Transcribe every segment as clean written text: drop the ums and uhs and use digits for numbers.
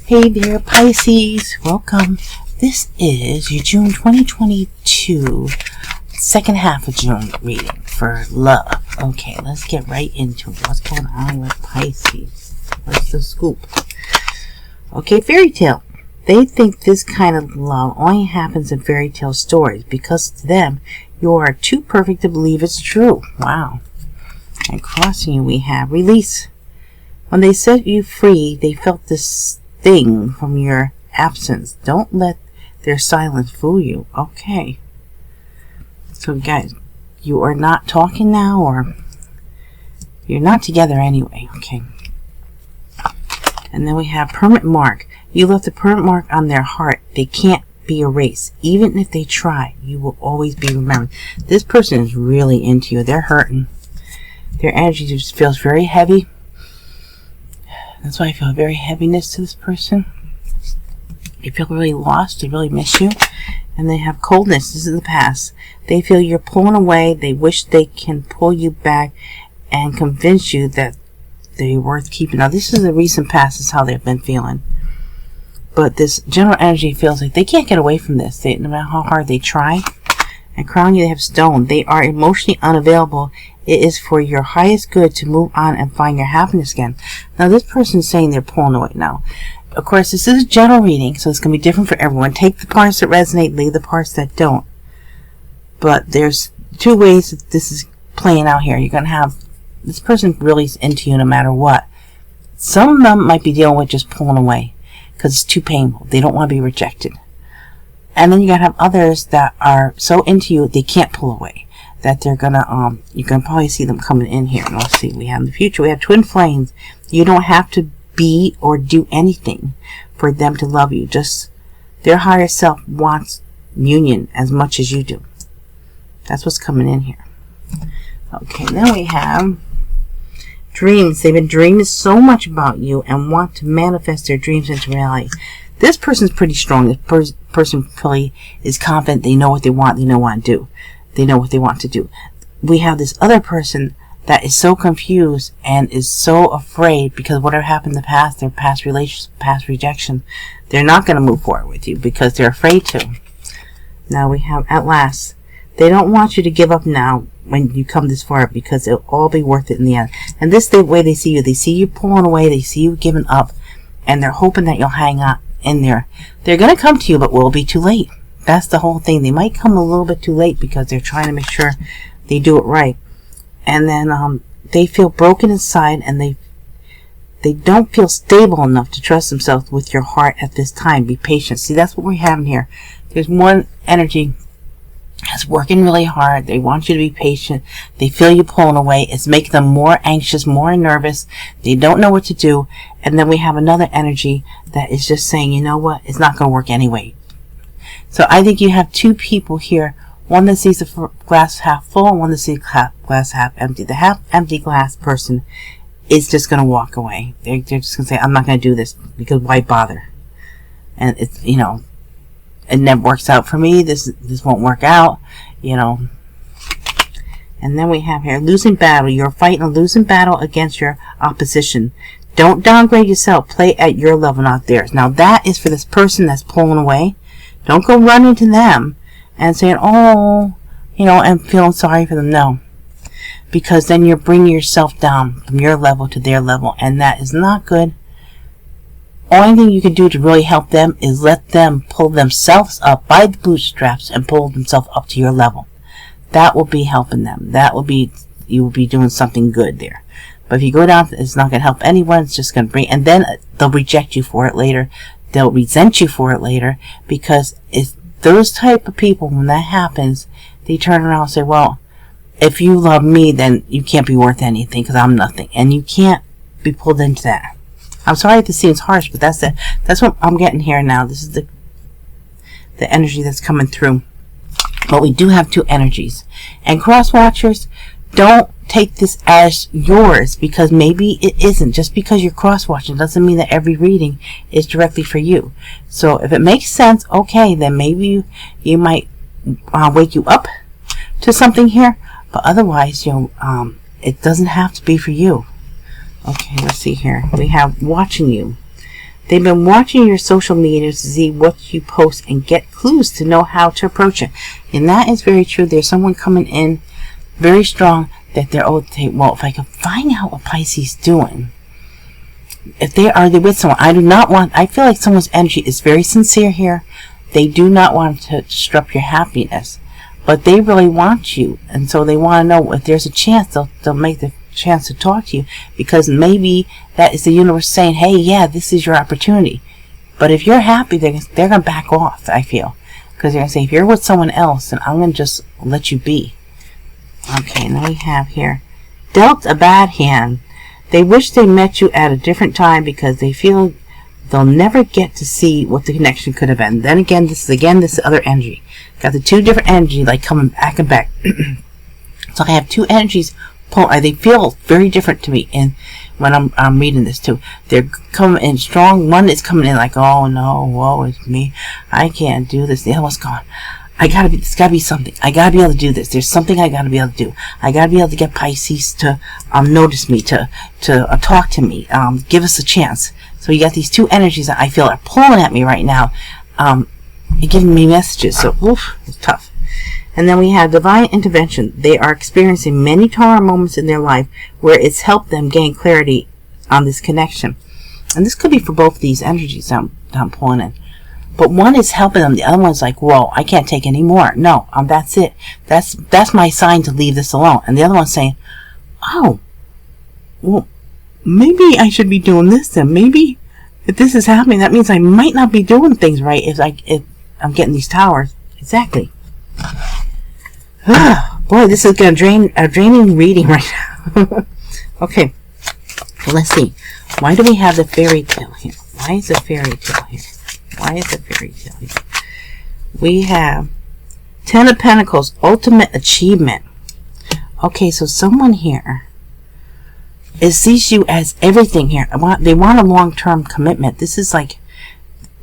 Hey there, Pisces. Welcome. This is your June 2022 second half of June reading for love. Okay, let's get right into it. What's going on with Pisces? What's the scoop? Okay, fairy tale. They think this kind of love only happens in fairy tale stories because to them, you are too perfect to believe it's true. Wow. And crossing you, we have release. When they set you free, they felt this thing from your absence. Don't let their silence fool you. Okay. So guys, you are not talking now, or you're not together anyway. Okay. And then we have permanent mark. You left a permanent mark on their heart. They can't be erased. Even if they try, you will always be remembered. This person is really into you. They're hurting. Their energy just feels very heavy. That's why I feel very heaviness to this person. They feel really lost. They really miss you. And they have coldness. This is the past. They feel you're pulling away. They wish they can pull you back and convince you that they're worth keeping. Now, this is the recent past. This is how they've been feeling. But this general energy feels like they can't get away from this. No matter how hard they try. And crown you, they have stone. They are emotionally unavailable. It is for your highest good to move on and find your happiness again. Now, this person is saying they're pulling away now. Of course, this is a general reading, so it's going to be different for everyone. Take the parts that resonate, leave the parts that don't. But there's two ways that this is playing out here. You're going to have this person really is into you no matter what. Some of them might be dealing with just pulling away because it's too painful. They don't want to be rejected. And then you got to have others that are so into you they can't pull away. That they're gonna you can probably see them coming in here. And let's see, we have in the future, we have twin flames. You don't have to be or do anything for them to love you. Just their higher self wants union as much as you do. That's what's coming in here. Okay, then we have dreams. They've been dreaming so much about you and want to manifest their dreams into reality. This person's pretty strong. This person really is confident. They know what they want. They know what to do. They know what they want to do. We have this other person that is so confused and is so afraid because whatever happened in the past, their past relations, past rejection, they're not going to move forward with you because they're afraid to. Now we have at last. They don't want you to give up now when you come this far because it'll all be worth it in the end. And this is the way they see you. They see you pulling away. They see you giving up. And they're hoping that you'll hang on in there. They're going to come to you, but will be too late. That's the whole thing. They might come a little bit too late because they're trying to make sure they do it right. And then they feel broken inside and they don't feel stable enough to trust themselves with your heart at this time. Be patient. See, that's what we're having here. There's one energy that's working really hard. They want you to be patient. They feel you pulling away. It's making them more anxious, more nervous. They don't know what to do. And then we have another energy that is just saying, you know what? It's not going to work anyway. So I think you have two people here. One that sees the glass half full and one that sees the glass half empty. The half empty glass person is just going to walk away. They're just going to say, I'm not going to do this because why bother? And it's, you know, it never works out for me. This won't work out, you know. And then we have here, losing battle. You're fighting a losing battle against your opposition. Don't downgrade yourself. Play at your level, not theirs. Now that is for this person that's pulling away. Don't go running to them and saying, oh, you know, and feeling sorry for them. No. Because then you're bringing yourself down from your level to their level. And that is not good. Only thing you can do to really help them is let them pull themselves up by the bootstraps and pull themselves up to your level. That will be helping them. That will be, you will be doing something good there. But if you go down, it's not going to help anyone. It's just going to bring, and then they'll reject you for it later. They'll resent you for it later because it's those type of people, when that happens, they turn around and say, well, if you love me, then you can't be worth anything because I'm nothing. And you can't be pulled into that. I'm sorry if this seems harsh, but that's what I'm getting here now. This is the energy that's coming through. But we do have two energies. And cross watchers, don't take this as yours because maybe it isn't. Just because you're cross-watching doesn't mean that every reading is directly for you. So if it makes sense, okay, then maybe you might wake you up to something here. But otherwise, you know, it doesn't have to be for you. Okay, let's see here. We have watching you. They've been watching your social media to see what you post and get clues to know how to approach it. And that is very true. There's someone coming in very strong that they're, well, if I can find out what Pisces doing. If they are they with someone, I feel like someone's energy is very sincere here. They do not want to disrupt your happiness, but they really want you. And so they want to know if there's a chance, they'll make the chance to talk to you, because maybe that is the universe saying, hey, yeah, this is your opportunity. But if you're happy, they're going to back off, I feel, because they're going to say, if you're with someone else, then I'm going to just let you be. Okay, now we have here, dealt a bad hand. They wish they met you at a different time because they feel they'll never get to see what the connection could have been. Then again, this is other energy. Got the two different energy, like coming back and back. So I have two energies. They feel very different to me, and when I'm reading this too, they're coming in strong. One is coming in like, oh no, woe is me, I can't do this. The other one's going, there's gotta be something. I gotta be able to do this. There's something I gotta be able to do. I gotta be able to get Pisces to notice me, to talk to me, give us a chance. So you got these two energies that I feel are pulling at me right now, giving me messages. So it's tough. And then we have divine intervention. They are experiencing many Torah moments in their life where it's helped them gain clarity on this connection. And this could be for both of these energies that I'm pulling in. But one is helping them. The other one's like, whoa, I can't take any more. No, that's it. That's my sign to leave this alone. And the other one's saying, oh, well, maybe I should be doing this then. Maybe if this is happening, that means I might not be doing things right if I'm getting these towers. Exactly. Boy, this is a draining reading right now. Okay, well, let's see. Why do we have the fairy tale here? Why is the fairy tale here? Why is the fairy tale here? We have Ten of Pentacles, ultimate achievement. Okay, so someone here sees you as everything here. They want a long-term commitment. This is like,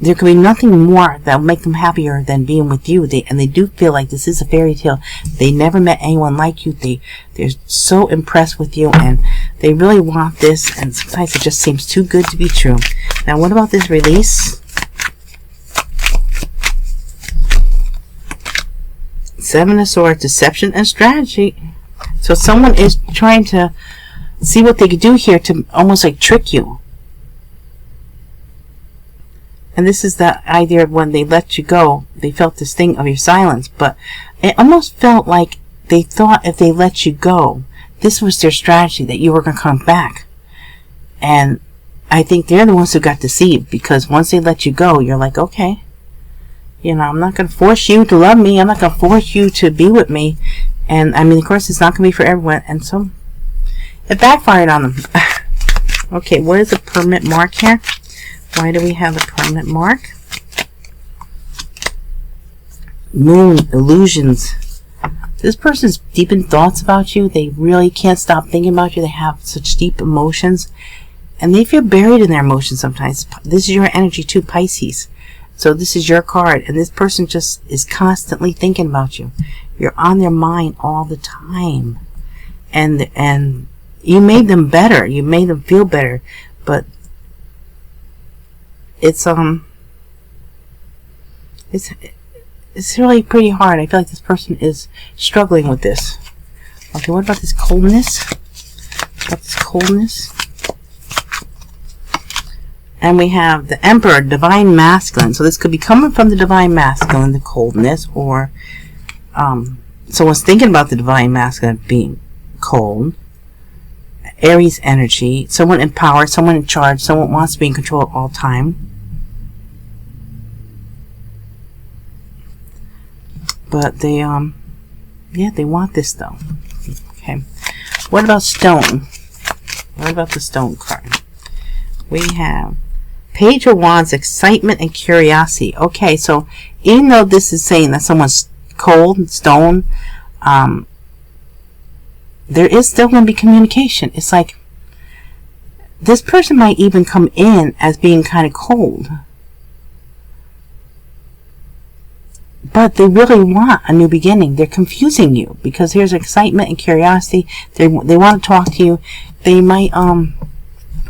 there could be nothing more that will make them happier than being with you. They do feel like this is a fairy tale. They never met anyone like you. They're so impressed with you, and they really want this, and sometimes it just seems too good to be true. Now, what about this release? Seven of Swords, deception and strategy. So someone is trying to see what they could do here to almost like trick you. And this is the idea of when they let you go, they felt this thing of your silence. But it almost felt like they thought if they let you go, this was their strategy, that you were going to come back. And I think they're the ones who got deceived, because once they let you go, you're like, okay, I'm not going to force you to love me. I'm not going to force you to be with me. And I mean, of course, it's not going to be for everyone. And so it backfired on them. Okay, what is the permanent mark here? Why do we have the permanent mark? Moon, illusions. This person's deep in thoughts about you. They really can't stop thinking about you. They have such deep emotions, and they feel buried in their emotions sometimes. This is your energy too, Pisces. So this is your card, and this person just is constantly thinking about you. You're on their mind all the time, and you made them better. You made them feel better, but it's really pretty hard. I feel like this person is struggling with this. Okay, what about this coldness? What about this coldness? And we have the Emperor, divine masculine. So this could be coming from the divine masculine, the coldness, or someone's thinking about the divine masculine being cold. Aries energy, someone in power, someone in charge, someone wants to be in control at all time. But they they want this though. Okay. What about stone? What about the stone card? We have Page of Wands, excitement and curiosity. Okay, so even though this is saying that someone's cold, stone, there is still going to be communication. It's like this person might even come in as being kind of cold, but they really want a new beginning. They're confusing you because here's excitement and curiosity. They want to talk to you. They might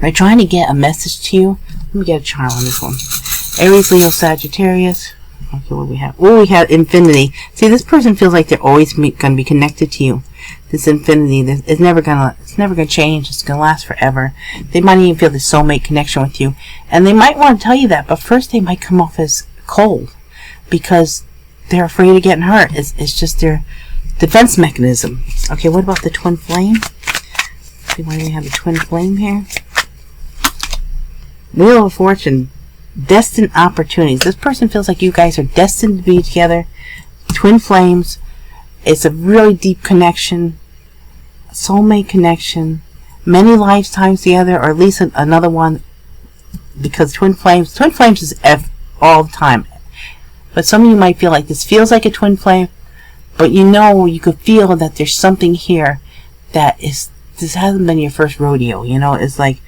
they're trying to get a message to you, Let me get a chart on this one. Aries, Leo, Sagittarius. Okay, what do we have? Oh, we have infinity. See, this person feels like they're always going to be connected to you. This infinity, it's never gonna change. It's gonna last forever. They might even feel the soulmate connection with you, and they might want to tell you that. But first, they might come off as cold because they're afraid of getting hurt. It's just their defense mechanism. Okay, what about the twin flame? See why we have the twin flame here? Wheel of Fortune, destined opportunities. This person feels like you guys are destined to be together. Twin flames. It's a really deep connection, soulmate connection, many lifetimes together, or at least another one, because twin flames is F all the time. But some of you might feel like this feels like a twin flame, but you could feel that there's something here that this hasn't been your first rodeo, it's like,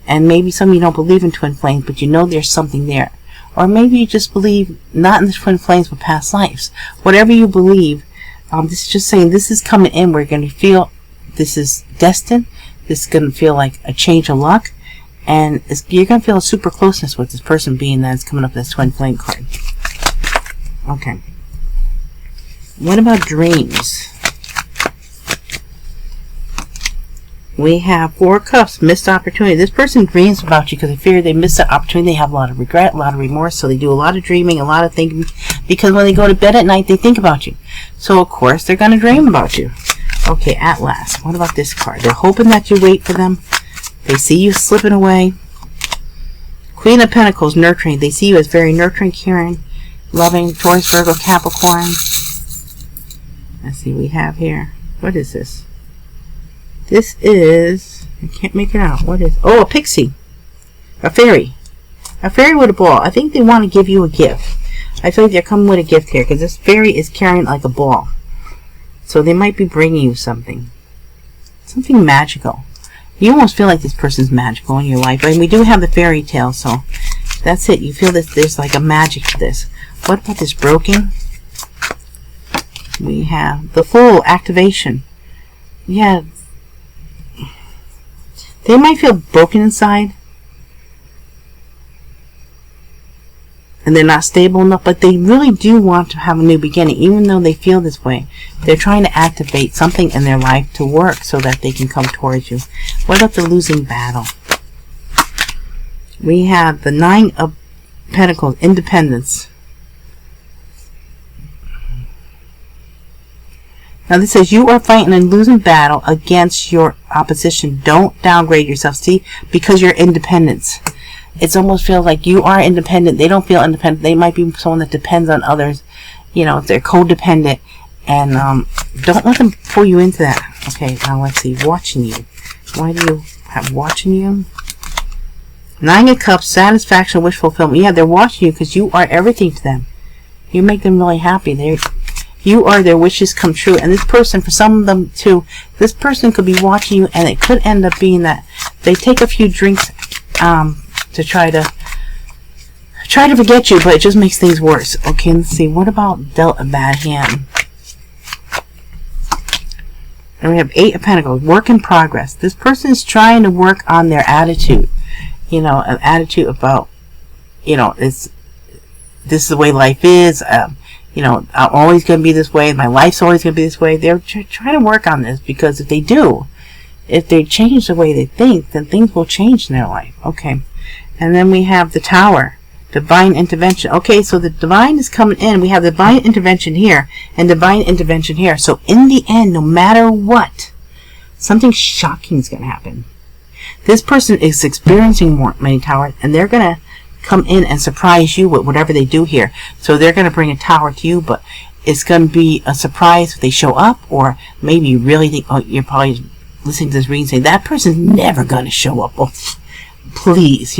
and maybe some of you don't believe in twin flames, but there's something there. Or maybe you just believe not in the twin flames, but past lives. Whatever you believe, this is just saying this is coming in. We're going to feel this is destined. This is going to feel like a change of luck. And you're going to feel a super closeness with this person, being that it's coming up as twin flame card. Okay. What about dreams? We have 4 cups, missed opportunity. This person dreams about you because they fear they missed the opportunity. They have a lot of regret, a lot of remorse, so they do a lot of dreaming, a lot of thinking, because when they go to bed at night, they think about you. So, of course, they're going to dream about you. Okay, at last. What about this card? They're hoping that you wait for them. They see you slipping away. Queen of Pentacles, nurturing. They see you as very nurturing, caring, loving. Taurus, Virgo, Capricorn. Let's see what we have here. What is this? This is, I can't make it out. What is, oh, a pixie. A fairy. A fairy with a ball. I think they want to give you a gift. I feel like they're coming with a gift here, because this fairy is carrying like a ball. So they might be bringing you something. Something magical. You almost feel like this person's magical in your life. And we do have the fairy tale, so that's it. You feel that there's like a magic to this. What about this broken? We have the full activation. Yeah. They might feel broken inside. And they're not stable enough, but they really do want to have a new beginning, even though they feel this way. They're trying to activate something in their life to work so that they can come towards you. What about the losing battle? We have the 9 of Pentacles, independence. Now this says you are fighting a losing battle against your opposition. Don't downgrade yourself. See, because you're independent. It almost feels like you are independent. They don't feel independent. They might be someone that depends on others. If they're codependent. And don't let them pull you into that. Okay, now let's see. Watching you. Why do you have watching you? 9 of Cups, satisfaction, wish fulfillment. Yeah, they're watching you because you are everything to them. You make them really happy. You are their wishes come true. And this person, for some of them too, this person could be watching you, and it could end up being that they take a few drinks to try to forget you, but it just makes things worse. Okay, let's see. What about dealt a bad hand? And we have 8 of Pentacles, work in progress. This person is trying to work on their attitude. An attitude about, this is the way life is. I'm always going to be this way. My life's always going to be this way. They're trying to work on this, because if they change the way they think, then things will change in their life. Okay. And then we have the Tower, divine intervention. Okay, so the divine is coming in. We have divine intervention here and divine intervention here. So in the end, no matter what, something shocking is going to happen. This person is experiencing many towers, and they're going to come in and surprise you with whatever they do here. So they're going to bring a tower to you, but it's going to be a surprise if they show up, or maybe you really think, oh, you're probably listening to this reading saying, that person's never going to show up. Oh, please,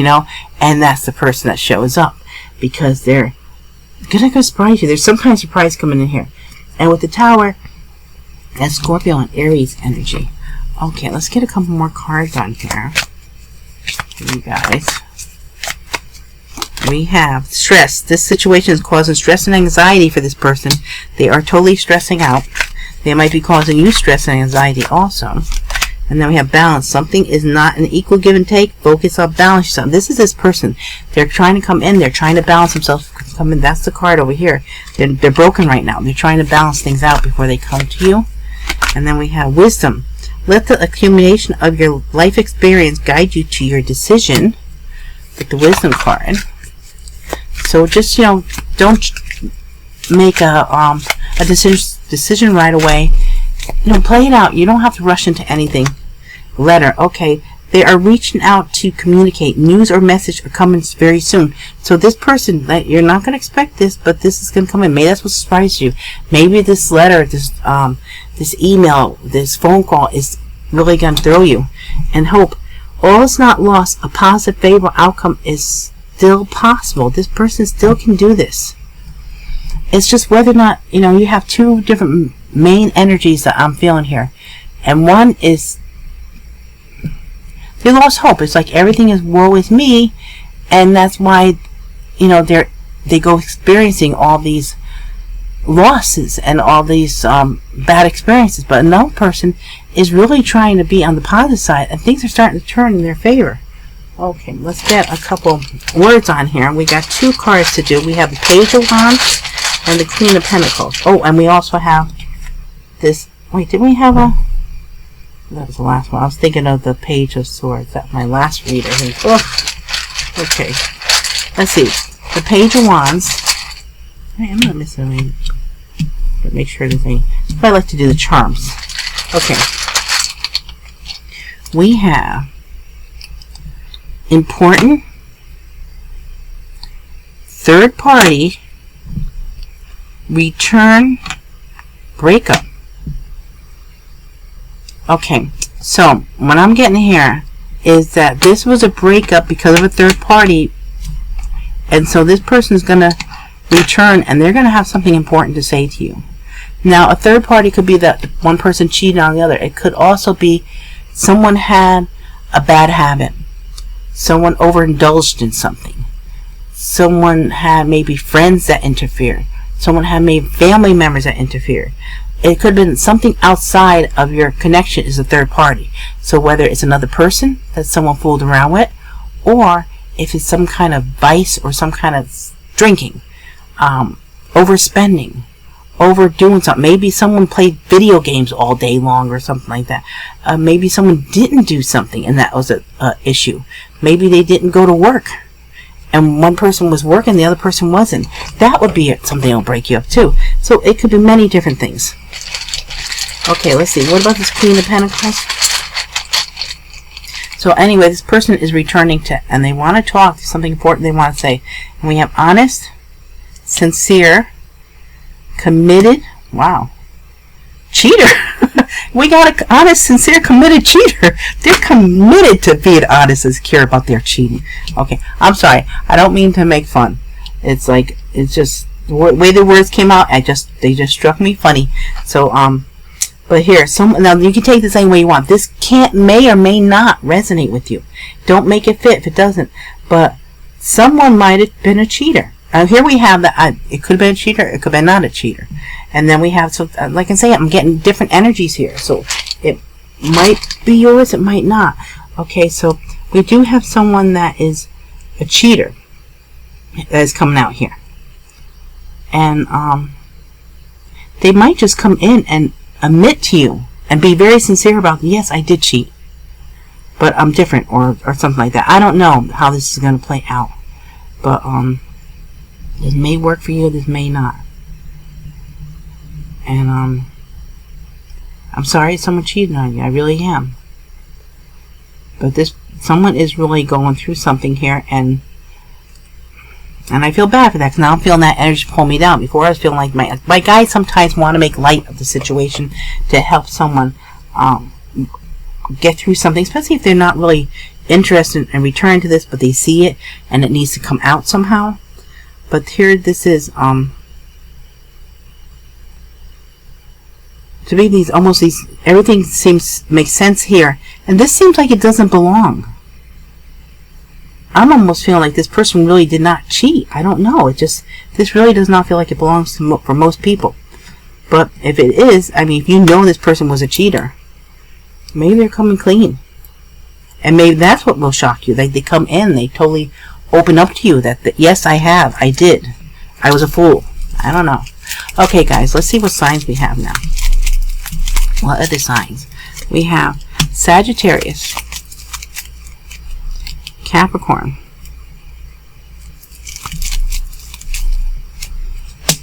and that's the person that shows up, because they're going to surprise you. There's some kind of surprise coming in here. And with the Tower, that's Scorpio and Aries energy. Okay, let's get a couple more cards on here. You guys. We have stress. This situation is causing stress and anxiety for this person. They are totally stressing out. They might be causing you stress and anxiety also. And then we have balance. Something is not an equal give and take. Focus on balance yourself. This is this person. They're trying to come in. They're trying to balance themselves. Come in. That's the card over here. They're broken right now. They're trying to balance things out before they come to you. And then we have wisdom. Let the accumulation of your life experience guide you to your decision. With the wisdom card. So just, don't make a decision right away. Play it out. You don't have to rush into anything. Letter. Okay. They are reaching out to communicate. News or message are coming very soon. So this person, you're not going to expect this, but this is going to come in. Maybe that's what surprised you. Maybe this letter, this email, this phone call is really going to throw you. And hope. All is not lost. A positive, favorable outcome is still possible. This person still can do this. It's just whether or not, you have two different main energies that I'm feeling here. And one is they lost hope. It's like everything is woe is me, and that's why they go experiencing all these losses and all these bad experiences. But another person is really trying to be on the positive side, and things are starting to turn in their favor. Okay, let's get a couple words on here. We got two cards to do. We have the Page of Wands and the Queen of Pentacles. Oh, and we also have this. Wait, did we have a... That was the last one. I was thinking of the Page of Swords. That's my last reader. Oh, okay. Let's see. The Page of Wands. Hey, I'm not missing anything. But make sure there's any... I like to do the charms. Okay. We have important, third party, return, breakup. Okay, so what I'm getting here is that this was a breakup because of a third party, and so this person is going to return, and they're going to have something important to say to you. Now, a third party could be that one person cheated on the other. It could also be someone had a bad habit. Someone overindulged in something. Someone had maybe friends that interfered. Someone had maybe family members that interfered. It could have been something outside of your connection is a third party. So whether it's another person that someone fooled around with, or if it's some kind of vice or some kind of drinking, overspending, overdoing something. Maybe someone played video games all day long or something like that. Maybe someone didn't do something and that was a issue. Maybe they didn't go to work and one person was working, the other person wasn't. That would be something that'll break you up too. So it could be many different things. Okay, let's see. What about this Queen of Pentacles? So anyway, this person is returning to, and they want to talk. There's something important they want to say. And we have honest, sincere, committed. Wow. Cheater. We got an honest, sincere, committed cheater. They're committed to being honest and secure about their cheating. Okay, I'm sorry. I don't mean to make fun. It's like, it's just the way the words came out. They just struck me funny. So but here, now you can take this any way you want. This may or may not resonate with you. Don't make it fit if it doesn't. But someone might have been a cheater. Here we have that it could have been a cheater, it could have been not a cheater. And then we have, so like I say, I'm getting different energies here. So it might be yours, it might not. Okay, so we do have someone that is a cheater that is coming out here. And they might just come in and admit to you and be very sincere about, yes, I did cheat, but I'm different, or something like that. I don't know how this is going to play out. But this may work for you, this may not. And I'm sorry someone cheated on you. I really am. But someone is really going through something here, and I feel bad for that, because now I'm feeling that energy pull me down. Before I was feeling like my guys sometimes want to make light of the situation to help someone get through something, especially if they're not really interested in returning to this, but they see it and it needs to come out somehow. But here this is to me, everything makes sense here, and this seems like it doesn't belong. I'm almost feeling like this person really did not cheat. I don't know. This really does not feel like it belongs for most people. But if it is, I mean, if you know this person was a cheater, Maybe they're coming clean. And maybe that's what will shock you. Like they come in, they totally open up to you that yes, I did. I was a fool. I don't know. Okay, guys, let's see what signs we have now. What are the signs? We have Sagittarius, Capricorn,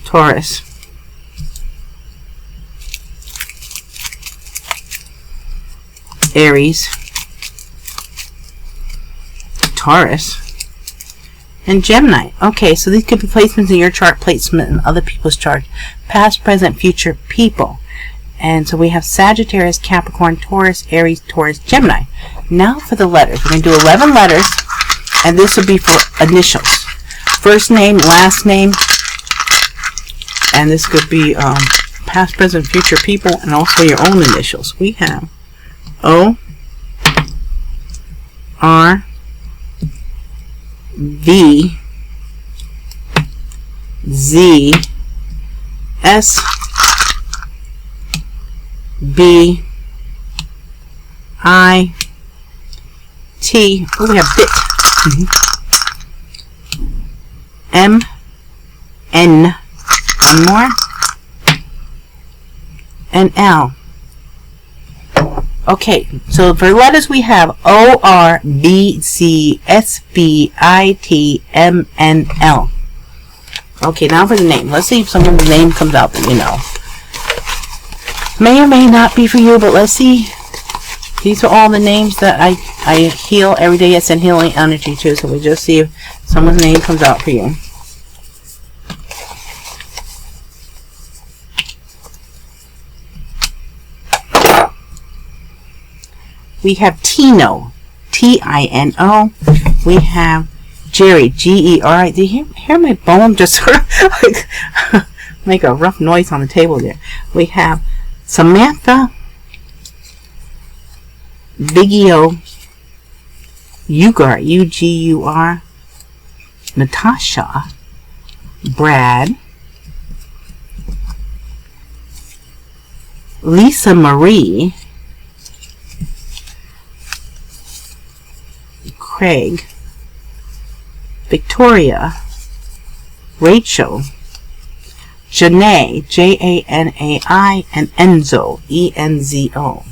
Taurus, Aries, Taurus, and Gemini. Okay, so these could be placements in your chart, placement in other people's chart, past, present, future people. And so we have Sagittarius, Capricorn, Taurus, Aries, Taurus, Gemini. Now for the letters. We're going to do 11 letters, and this will be for initials. First name, last name, and this could be past, present, future people, and also your own initials. We have O, R, V, Z, S, B, I, T. Oh, we have bit. M, N. One more. And L. Okay, so for letters we have O, R, B, C, S, B, I, T, M, N, L. Okay, now for the name. Let's see if someone's name comes out that you know. May or may not be for you, but let's see. These are all the names that I heal every day. I send healing energy to, so we just see if someone's name comes out for you. We have Tino, T-I-N-O. We have Jerry, G-E-R-I. Do you hear my bone just sort of make a rough noise on the table there? We have Samantha, Vigio, Ugar, U-G-U-R, Natasha, Brad, Lisa Marie, Craig, Victoria, Rachel, Janae, J-A-N-A-I, and Enzo, E-N-Z-O.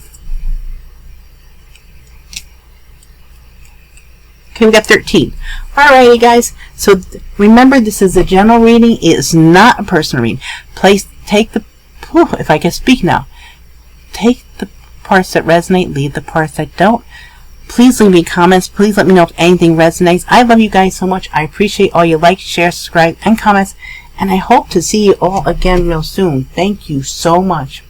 Okay, we got 13. Alrighty, guys. So remember, this is a general reading. It is not a personal reading. If I can speak now, take the parts that resonate, leave the parts that don't. Please leave me comments. Please let me know if anything resonates. I love you guys so much. I appreciate all your likes, shares, subscribe, and comments. And I hope to see you all again real soon. Thank you so much.